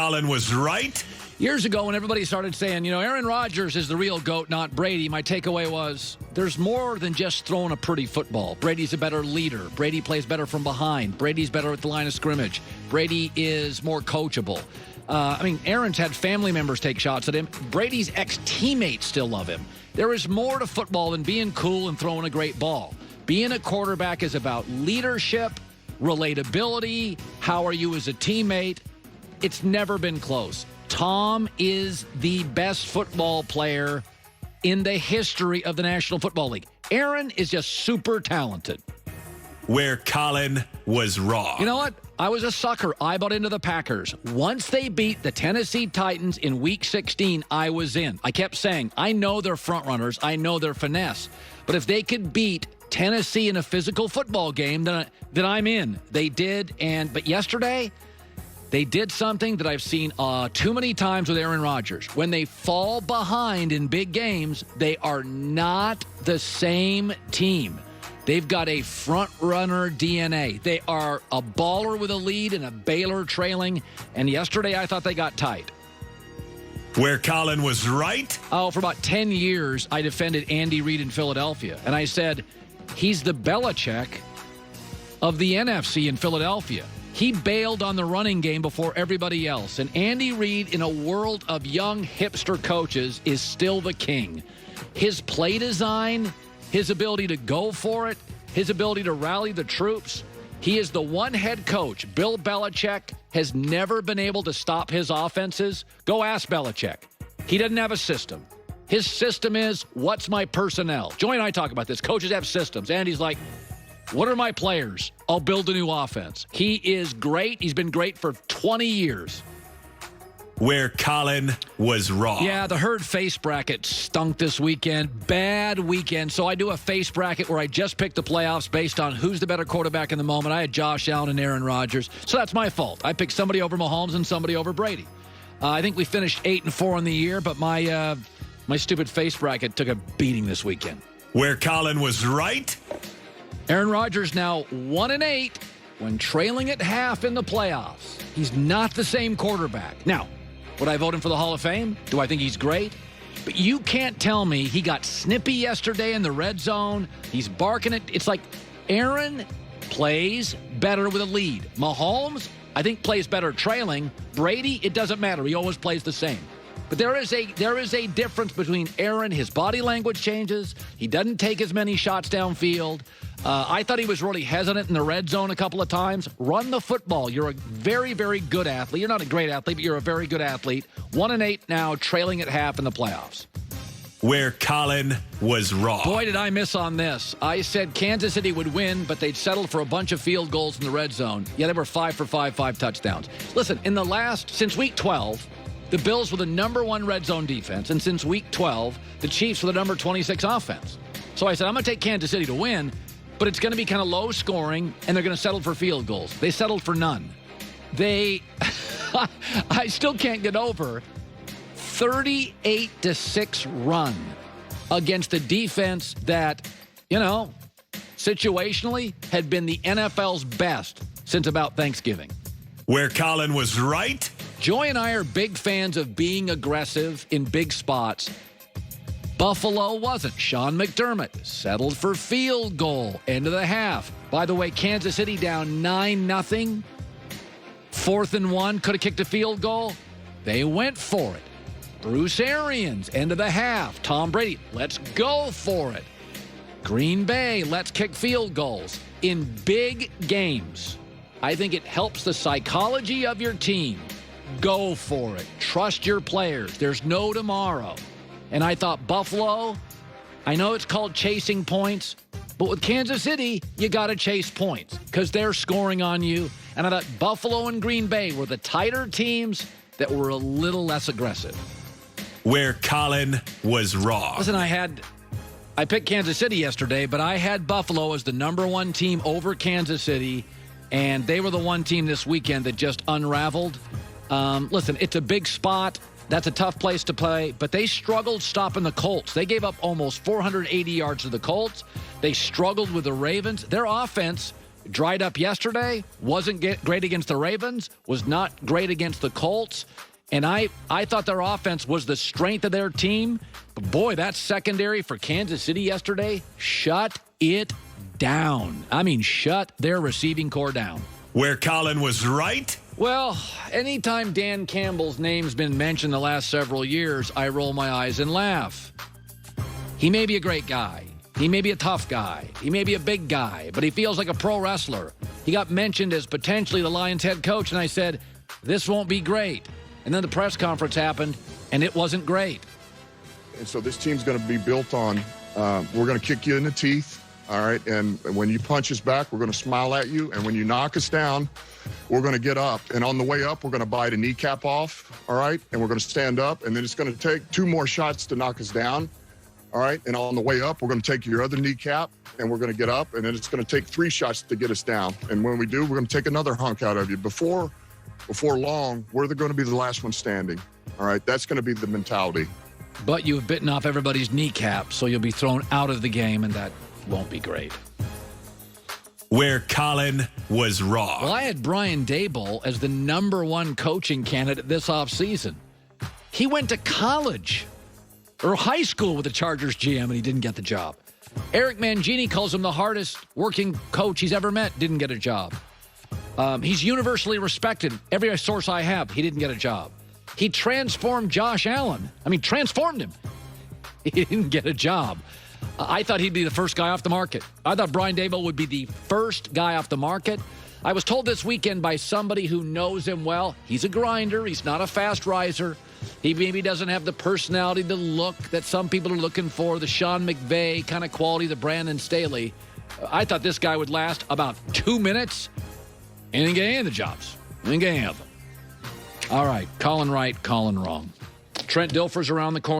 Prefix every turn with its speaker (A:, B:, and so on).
A: Colin was right?
B: Years ago, when everybody started saying, Aaron Rodgers is the real GOAT, not Brady, my takeaway was there's more than just throwing a pretty football. Brady's a better leader. Brady plays better from behind. Brady's better at the line of scrimmage. Brady is more coachable. Aaron's had family members take shots at him. Brady's ex-teammates still love him. There is more to football than being cool and throwing a great ball. Being a quarterback is about leadership, relatability, how are you as a teammate. It's never been close. Tom is the best football player in the history of the National Football League. Aaron is just super talented.
A: Where Colin was wrong.
B: You know what? I was a sucker. I bought into the Packers. Once they beat the Tennessee Titans in Week 16, I was in. I kept saying, I know they're front runners. I know they're finesse. But if they could beat Tennessee in a physical football game, then I'm in. They did. But yesterday, they did something that I've seen too many times with Aaron Rodgers. When they fall behind in big games, they are not the same team. They've got a front-runner DNA. They are a baller with a lead and a bailer trailing. And yesterday, I thought they got tight.
A: Where Colin was right?
B: Oh, for about 10 years, I defended Andy Reid in Philadelphia. And I said, he's the Belichick of the NFC in Philadelphia. He bailed on the running game before everybody else. And Andy Reid, in a world of young hipster coaches, is still the king. His play design, his ability to go for it, his ability to rally the troops. He is the one head coach. Bill Belichick has never been able to stop his offenses. Go ask Belichick. He doesn't have a system. His system is, what's my personnel? Joey and I talk about this. Coaches have systems. Andy's like, what are my players? I'll build a new offense. He is great. He's been great for 20 years.
A: Where Colin was wrong.
B: Yeah, the herd face bracket stunk this weekend. Bad weekend. So I do a face bracket where I just pick the playoffs based on who's the better quarterback in the moment. I had Josh Allen and Aaron Rodgers. So that's my fault. I picked somebody over Mahomes and somebody over Brady. I think we finished 8-4 on the year, but my stupid face bracket took a beating this weekend.
A: Where Colin was right.
B: Aaron Rodgers now 1-8 when trailing at half in the playoffs. He's not the same quarterback. Now, would I vote him for the Hall of Fame? Do I think he's great? But you can't tell me he got snippy yesterday in the red zone. He's barking it. It's like Aaron plays better with a lead. Mahomes, I think, plays better trailing. Brady, it doesn't matter. He always plays the same. But there is a difference between Aaron. His body language changes. He doesn't take as many shots downfield. I thought he was really hesitant in the red zone a couple of times. Run the football. You're a very, very good athlete. You're not a great athlete, but you're a very good athlete. 1-8 now, trailing at half in the playoffs.
A: Where Colin was wrong.
B: Boy, did I miss on this. I said Kansas City would win, but they'd settle for a bunch of field goals in the red zone. Yeah, they were 5 for 5 touchdowns. Listen, since Week 12, the Bills were the number 1 red zone defense, and since Week 12, the Chiefs were the number 26 offense. So I said, I'm going to take Kansas City to win, but it's going to be kind of low scoring, and they're going to settle for field goals. They settled for none. I still can't get over 38-6 run against a defense that, situationally had been the NFL's best since about Thanksgiving.
A: Where Colin was right.
B: Joy and I are big fans of being aggressive in big spots. Buffalo wasn't. Sean McDermott settled for field goal, end of the half. By the way, Kansas City down 9-0. 4th and 1, could have kicked a field goal. They went for it. Bruce Arians, end of the half. Tom Brady, let's go for it. Green Bay, let's kick field goals. In big games, I think it helps the psychology of your team. Go for it. Trust your players. There's no tomorrow. And I thought Buffalo, I know it's called chasing points, but with Kansas City, you got to chase points because they're scoring on you. And I thought Buffalo and Green Bay were the tighter teams that were a little less aggressive.
A: Where Colin was wrong.
B: Listen, I picked Kansas City yesterday, but I had Buffalo as the number 1 team over Kansas City, and they were the one team this weekend that just unraveled. Listen, it's a big spot. That's a tough place to play, but they struggled stopping the Colts. They gave up almost 480 yards to the Colts. They struggled with the Ravens. Their offense Dried up yesterday, wasn't great against the Ravens, was not great against the Colts. And I thought their offense was the strength of their team. But boy, that secondary for Kansas City yesterday, shut it down. I mean, shut their receiving core down.
A: Where Colin was right?
B: Well, anytime Dan Campbell's name's been mentioned the last several years, I roll my eyes and laugh. He may be a great guy. He may be a tough guy. He may be a big guy, but he feels like a pro wrestler. He got mentioned as potentially the Lions head coach, and I said, this won't be great. And then the press conference happened, and it wasn't great.
C: And so this team's going to be built on, we're going to kick you in the teeth, all right? And when you punch us back, we're going to smile at you. And when you knock us down, we're going to get up. And on the way up, we're going to bite a kneecap off, all right? And we're going to stand up. And then it's going to take 2 more shots to knock us down, all right? And on the way up, we're going to take your other kneecap, and we're going to get up. And then it's going to take 3 shots to get us down. And when we do, we're going to take another hunk out of you. Before long, we're going to be the last one standing, all right? That's going to be the mentality.
B: But you've bitten off everybody's kneecap, so you'll be thrown out of the game, and that won't be great.
A: Where Colin was wrong.
B: Well, I had Brian Daboll as the #1 coaching candidate this offseason. He went to college or high school with the Chargers GM, and he didn't get the job. Eric Mangini calls him the hardest working coach he's ever met, didn't get a job. He's universally respected. Every source I have, he didn't get a job. He transformed Josh Allen. Transformed him. He didn't get a job. I thought he'd be the first guy off the market. I thought Brian Daboll would be the first guy off the market. I was told this weekend by somebody who knows him well, he's a grinder. He's not a fast riser. He maybe doesn't have the personality, the look that some people are looking for, the Sean McVay kind of quality, the Brandon Staley. I thought this guy would last about 2 minutes and didn't get any of the jobs. Didn't get any of them. All right, Colin right, Colin wrong. Trent Dilfer's around the corner.